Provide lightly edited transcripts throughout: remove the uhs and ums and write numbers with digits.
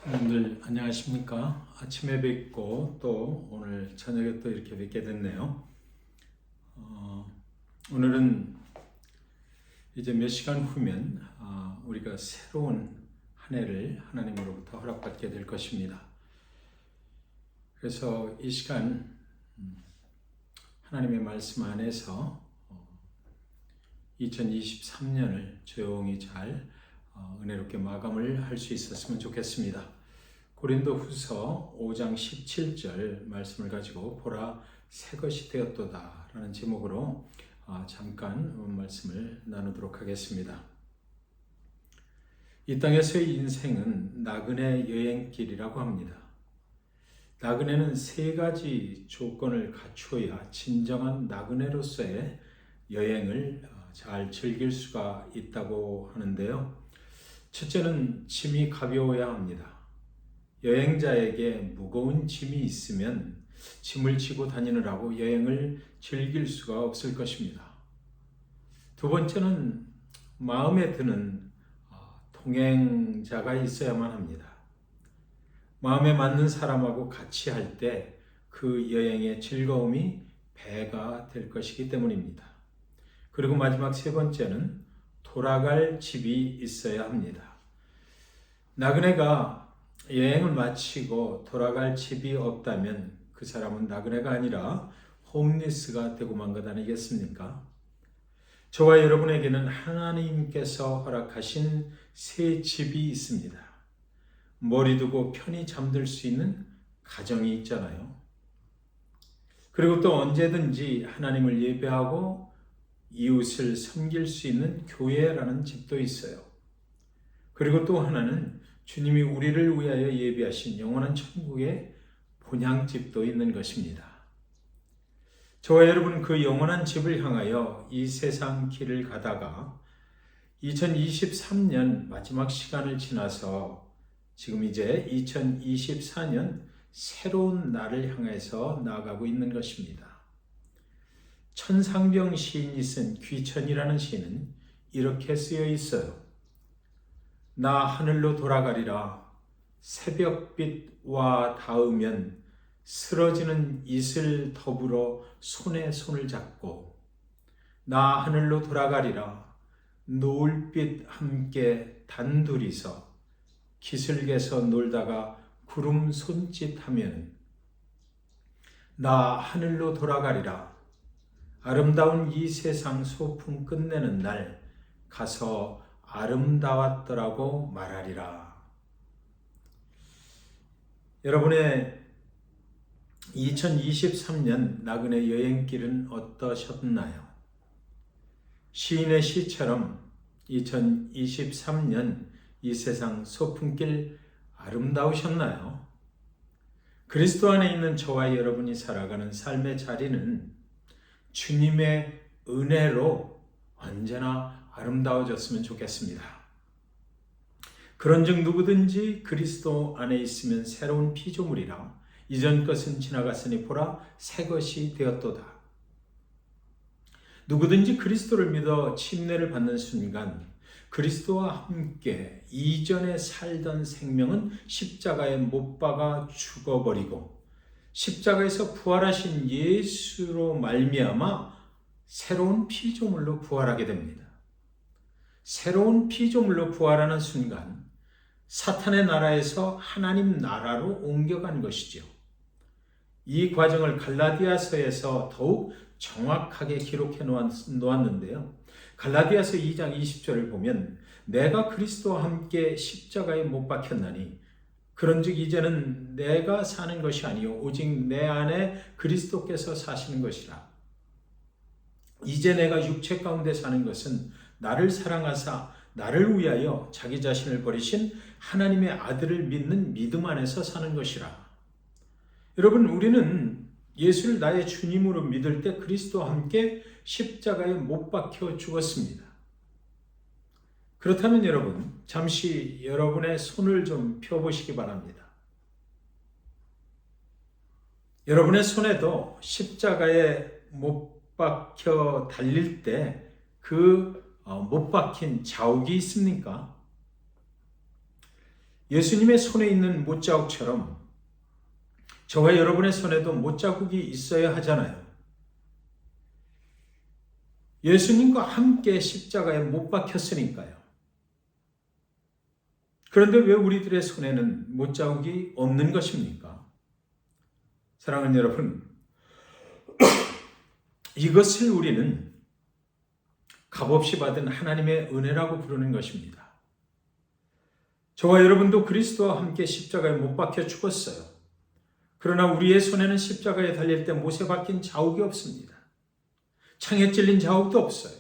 여러분들 안녕하십니까? 아침에 뵙고 또 오늘 저녁에 또 이렇게 뵙게 됐네요. 오늘은 이제 몇 시간 후면 우리가 새로운 한 해를 하나님으로부터 허락받게 될 것입니다. 그래서 이 시간 하나님의 말씀 안에서 2023년을 조용히 잘 은혜롭게 마감을 할 수 있었으면 좋겠습니다. 고린도후서 5장 17절 말씀을 가지고 보라 새 것이 되었도다 라는 제목으로 잠깐 말씀을 나누도록 하겠습니다. 이 땅에서의 인생은 나그네 여행길이라고 합니다. 나그네는 세 가지 조건을 갖추어야 진정한 나그네로서의 여행을 잘 즐길 수가 있다고 하는데요. 첫째는 짐이 가벼워야 합니다. 여행자에게 무거운 짐이 있으면 짐을 지고 다니느라고 여행을 즐길 수가 없을 것입니다. 두 번째는 마음에 드는 동행자가 있어야만 합니다. 마음에 맞는 사람하고 같이 할 때 그 여행의 즐거움이 배가 될 것이기 때문입니다. 그리고 마지막 세 번째는 돌아갈 집이 있어야 합니다. 나그네가 여행을 마치고 돌아갈 집이 없다면 그 사람은 나그네가 아니라 홈리스가 되고 만 것 아니겠습니까? 저와 여러분에게는 하나님께서 허락하신 새 집이 있습니다. 머리 두고 편히 잠들 수 있는 가정이 있잖아요. 그리고 또 언제든지 하나님을 예배하고 이웃을 섬길 수 있는 교회라는 집도 있어요. 그리고 또 하나는 주님이 우리를 위하여 예비하신 영원한 천국의 본향집도 있는 것입니다. 저와 여러분은 그 영원한 집을 향하여 이 세상 길을 가다가 2023년 마지막 시간을 지나서 지금 이제 2024년 새로운 날을 향해서 나아가고 있는 것입니다. 천상병 시인이 쓴 귀천이라는 시는 이렇게 쓰여 있어요. 나 하늘로 돌아가리라. 새벽빛과 닿으면 쓰러지는 이슬 더불어 손에 손을 잡고 나 하늘로 돌아가리라. 노을빛 함께 단둘이서 기슭에서 놀다가 구름 손짓하면 나 하늘로 돌아가리라. 아름다운 이 세상 소풍 끝내는 날 가서 아름다웠더라고 말하리라. 여러분의 2023년 나그네 여행길은 어떠셨나요? 시인의 시처럼 2023년 이 세상 소풍길 아름다우셨나요? 그리스도 안에 있는 저와 여러분이 살아가는 삶의 자리는 주님의 은혜로 언제나 아름다워졌으면 좋겠습니다. 그런즉 누구든지 그리스도 안에 있으면 새로운 피조물이라 이전 것은 지나갔으니 보라 새 것이 되었도다. 누구든지 그리스도를 믿어 침례를 받는 순간 그리스도와 함께 이전에 살던 생명은 십자가에 못 박아 죽어버리고 십자가에서 부활하신 예수로 말미암아 새로운 피조물로 부활하게 됩니다. 새로운 피조물로 부활하는 순간 사탄의 나라에서 하나님 나라로 옮겨간 것이죠. 이 과정을 갈라디아서에서 더욱 정확하게 기록해 놓았는데요. 갈라디아서 2장 20절을 보면 내가 그리스도와 함께 십자가에 못 박혔나니 그런즉 이제는 내가 사는 것이 아니요 오직 내 안에 그리스도께서 사시는 것이라. 이제 내가 육체 가운데 사는 것은 나를 사랑하사 나를 위하여 자기 자신을 버리신 하나님의 아들을 믿는 믿음 안에서 사는 것이라. 여러분, 우리는 예수를 나의 주님으로 믿을 때 그리스도와 함께 십자가에 못 박혀 죽었습니다. 그렇다면 여러분, 잠시 여러분의 손을 좀 펴보시기 바랍니다. 여러분의 손에도 십자가에 못 박혀 달릴 때 그 못 박힌 자욱이 있습니까? 예수님의 손에 있는 못자국처럼 저와 여러분의 손에도 못자국이 있어야 하잖아요. 예수님과 함께 십자가에 못 박혔으니까요. 그런데 왜 우리들의 손에는 못자국이 없는 것입니까? 사랑하는 여러분, 이것을 우리는 값없이 받은 하나님의 은혜라고 부르는 것입니다. 저와 여러분도 그리스도와 함께 십자가에 못 박혀 죽었어요. 그러나 우리의 손에는 십자가에 달릴 때 못에 박힌 자국이 없습니다. 창에 찔린 자국도 없어요.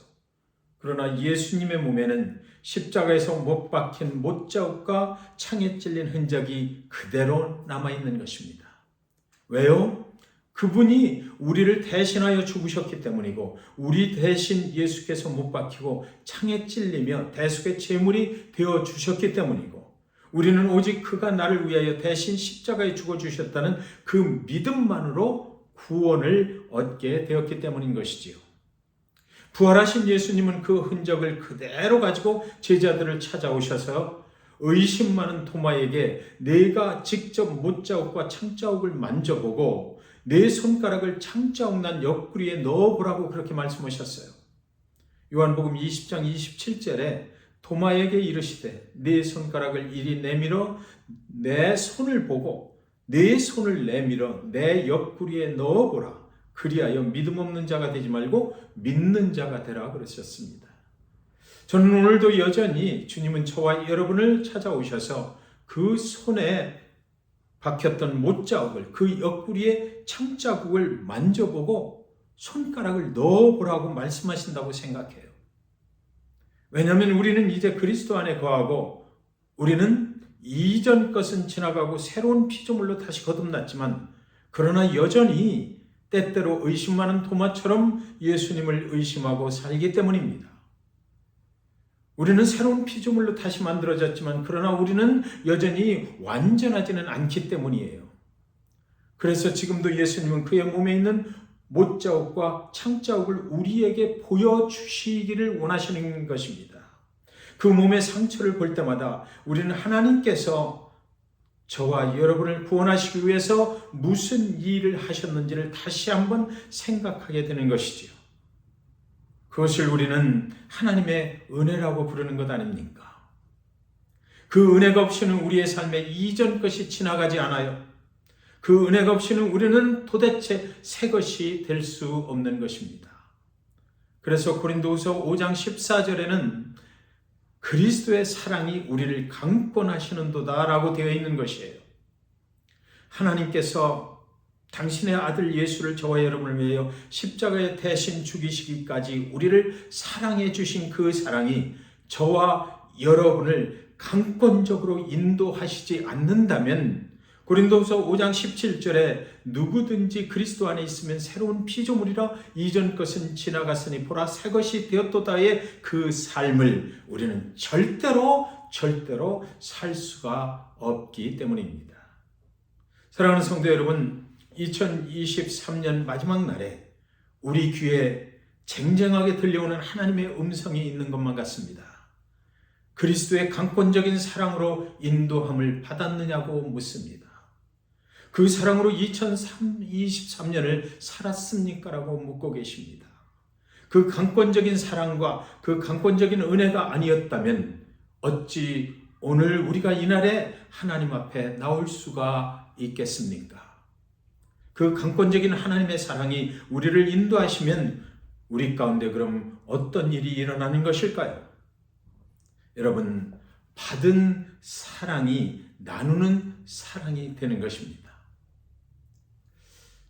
그러나 예수님의 몸에는 십자가에서 못 박힌 못자국과 창에 찔린 흔적이 그대로 남아있는 것입니다. 왜요? 그분이 우리를 대신하여 죽으셨기 때문이고 우리 대신 예수께서 못 박히고 창에 찔리며 대속의 제물이 되어 주셨기 때문이고 우리는 오직 그가 나를 위하여 대신 십자가에 죽어주셨다는 그 믿음만으로 구원을 얻게 되었기 때문인 것이지요. 부활하신 예수님은 그 흔적을 그대로 가지고 제자들을 찾아오셔서 의심 많은 토마에게 내가 직접 못자국과 창자국을 만져보고 내 손가락을 창자국 난 옆구리에 넣어보라고 그렇게 말씀하셨어요. 요한복음 20장 27절에 토마에게 이르시되 내 손가락을 이리 내밀어 내 손을 보고 내 손을 내밀어 내 옆구리에 넣어보라. 그리하여 믿음 없는 자가 되지 말고 믿는 자가 되라 그러셨습니다. 저는 오늘도 여전히 주님은 저와 여러분을 찾아오셔서 그 손에 박혔던 못자국을 그 옆구리에 창자국을 만져보고 손가락을 넣어보라고 말씀하신다고 생각해요. 왜냐하면 우리는 이제 그리스도 안에 거하고 우리는 이전 것은 지나가고 새로운 피조물로 다시 거듭났지만 그러나 여전히 때때로 의심 많은 토마처럼 예수님을 의심하고 살기 때문입니다. 우리는 새로운 피조물로 다시 만들어졌지만 그러나 우리는 여전히 완전하지는 않기 때문이에요. 그래서 지금도 예수님은 그의 몸에 있는 못자국과 창자국을 우리에게 보여주시기를 원하시는 것입니다. 그 몸의 상처를 볼 때마다 우리는 하나님께서 저와 여러분을 구원하시기 위해서 무슨 일을 하셨는지를 다시 한번 생각하게 되는 것이지요. 그것을 우리는 하나님의 은혜라고 부르는 것 아닙니까? 그 은혜가 없이는 우리의 삶에 이전 것이 지나가지 않아요. 그 은혜가 없이는 우리는 도대체 새 것이 될 수 없는 것입니다. 그래서 고린도후서 5장 14절에는 그리스도의 사랑이 우리를 강권하시는도다라고 되어 있는 것이에요. 하나님께서 당신의 아들 예수를 저와 여러분을 위하여 십자가에 대신 죽이시기까지 우리를 사랑해 주신 그 사랑이 저와 여러분을 강권적으로 인도하시지 않는다면 고린도후서 5장 17절에 누구든지 그리스도 안에 있으면 새로운 피조물이라 이전 것은 지나갔으니 보라 새 것이 되었도다의 그 삶을 우리는 절대로 살 수가 없기 때문입니다. 사랑하는 성도 여러분, 2023년 마지막 날에 우리 귀에 쟁쟁하게 들려오는 하나님의 음성이 있는 것만 같습니다. 그리스도의 강권적인 사랑으로 인도함을 받았느냐고 묻습니다. 그 사랑으로 2023년을 살았습니까? 라고 묻고 계십니다. 그 강권적인 사랑과 그 강권적인 은혜가 아니었다면 어찌 오늘 우리가 이날에 하나님 앞에 나올 수가 있겠습니까? 그 강권적인 하나님의 사랑이 우리를 인도하시면 우리 가운데 그럼 어떤 일이 일어나는 것일까요? 여러분, 받은 사랑이 나누는 사랑이 되는 것입니다.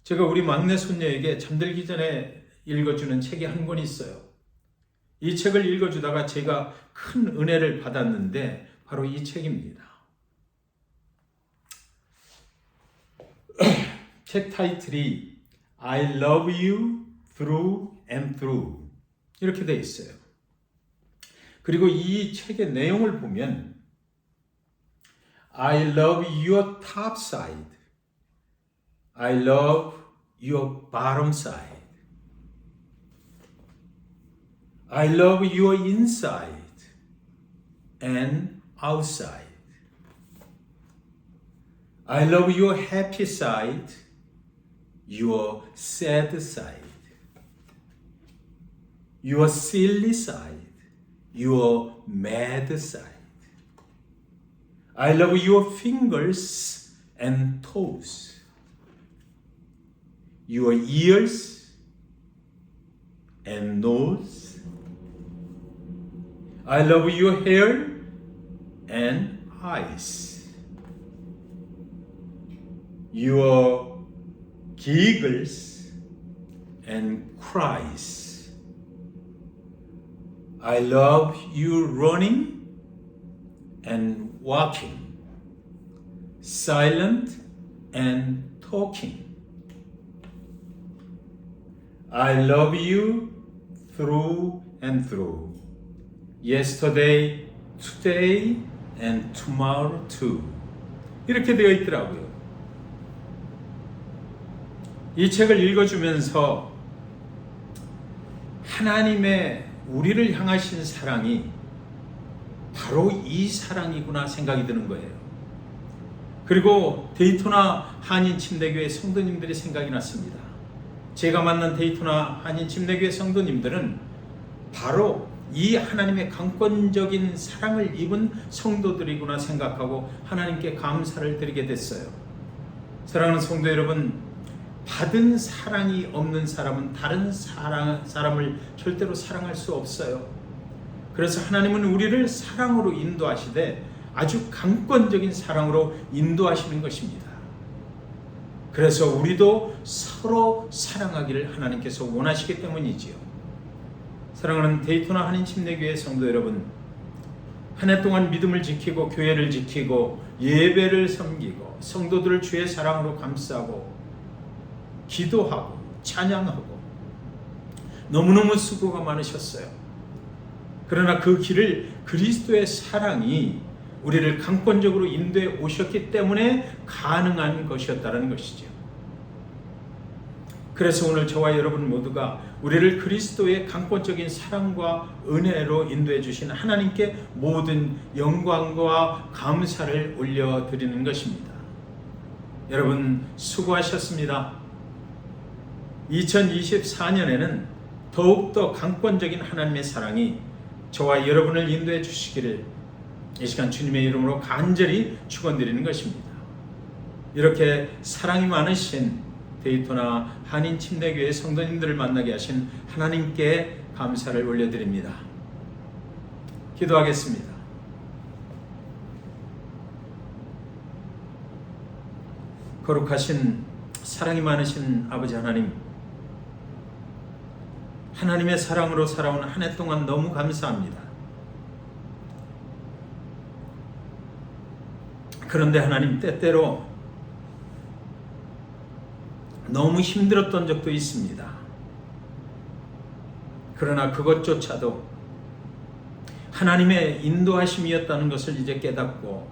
제가 우리 막내 손녀에게 잠들기 전에 읽어주는 책이 한 권 있어요. 이 책을 읽어주다가 제가 큰 은혜를 받았는데 바로 이 책입니다. 책 타이틀이 I love you through and through 이렇게 되어 있어요. 그리고 이 책의 내용을 보면 I love your top side, I love your bottom side, I love your inside and outside. I love your happy side, your sad side, your silly side, your mad side. I love your fingers and toes, your ears and nose. I love your hair and eyes, your giggles and cries. I love you running and walking, silent and talking. I love you through and through, yesterday, today, and tomorrow too. 이렇게 되어 있더라고요. 이 책을 읽어주면서 하나님의 우리를 향하신 사랑이 바로 이 사랑이구나 생각이 드는 거예요. 그리고 데이토나 한인침례교회 성도님들이 생각이 났습니다. 제가 만난 데이토나 한인침례교회 성도님들은 바로 이 하나님의 강권적인 사랑을 입은 성도들이구나 생각하고 하나님께 감사를 드리게 됐어요. 사랑하는 성도 여러분, 받은 사랑이 없는 사람은 다른 사람을 절대로 사랑할 수 없어요. 그래서 하나님은 우리를 사랑으로 인도하시되 아주 강권적인 사랑으로 인도하시는 것입니다. 그래서 우리도 서로 사랑하기를 하나님께서 원하시기 때문이지요. 사랑하는 데이토나 한인침례교회 성도 여러분, 한 해 동안 믿음을 지키고 교회를 지키고 예배를 섬기고 성도들을 주의 사랑으로 감싸고 기도하고 찬양하고 너무너무 수고가 많으셨어요. 그러나 그 길을 그리스도의 사랑이 우리를 강권적으로 인도해 오셨기 때문에 가능한 것이었다는 것이죠. 그래서 오늘 저와 여러분 모두가 우리를 그리스도의 강권적인 사랑과 은혜로 인도해 주신 하나님께 모든 영광과 감사를 올려드리는 것입니다. 여러분 수고하셨습니다. 2024년에는 더욱더 강권적인 하나님의 사랑이 저와 여러분을 인도해 주시기를 이 시간 주님의 이름으로 간절히 축원드리는 것입니다. 이렇게 사랑이 많으신 데이토나 한인침례교회 성도님들을 만나게 하신 하나님께 감사를 올려드립니다. 기도하겠습니다. 거룩하신 사랑이 많으신 아버지 하나님, 하나님의 사랑으로 살아온 한 해 동안 너무 감사합니다. 그런데 하나님, 때때로 너무 힘들었던 적도 있습니다. 그러나 그것조차도 하나님의 인도하심이었다는 것을 이제 깨닫고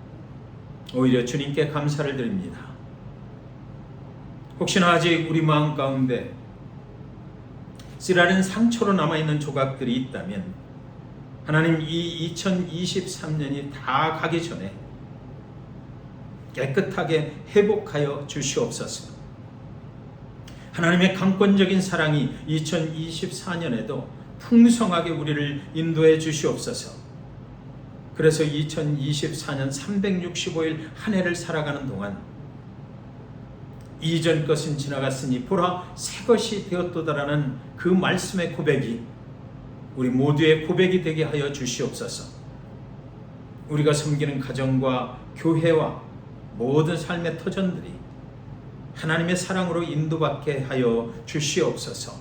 오히려 주님께 감사를 드립니다. 혹시나 아직 우리 마음 가운데 쓰라린 상처로 남아있는 조각들이 있다면 하나님, 이 2023년이 다 가기 전에 깨끗하게 회복하여 주시옵소서. 하나님의 강권적인 사랑이 2024년에도 풍성하게 우리를 인도해 주시옵소서. 그래서 2024년 365일 한 해를 살아가는 동안 이전 것은 지나갔으니 보라 새 것이 되었도다라는 그 말씀의 고백이 우리 모두의 고백이 되게 하여 주시옵소서. 우리가 섬기는 가정과 교회와 모든 삶의 터전들이 하나님의 사랑으로 인도받게 하여 주시옵소서.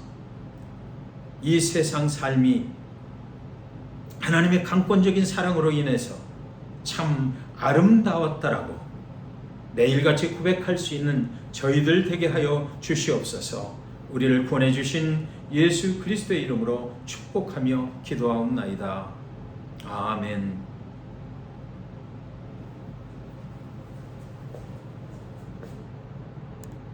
이 세상 삶이 하나님의 강권적인 사랑으로 인해서 참 아름다웠다라고 매일같이 고백할 수 있는 저희들 되게 하여 주시옵소서. 우리를 구원해 주신 예수 그리스도의 이름으로 축복하며 기도하옵나이다. 아멘.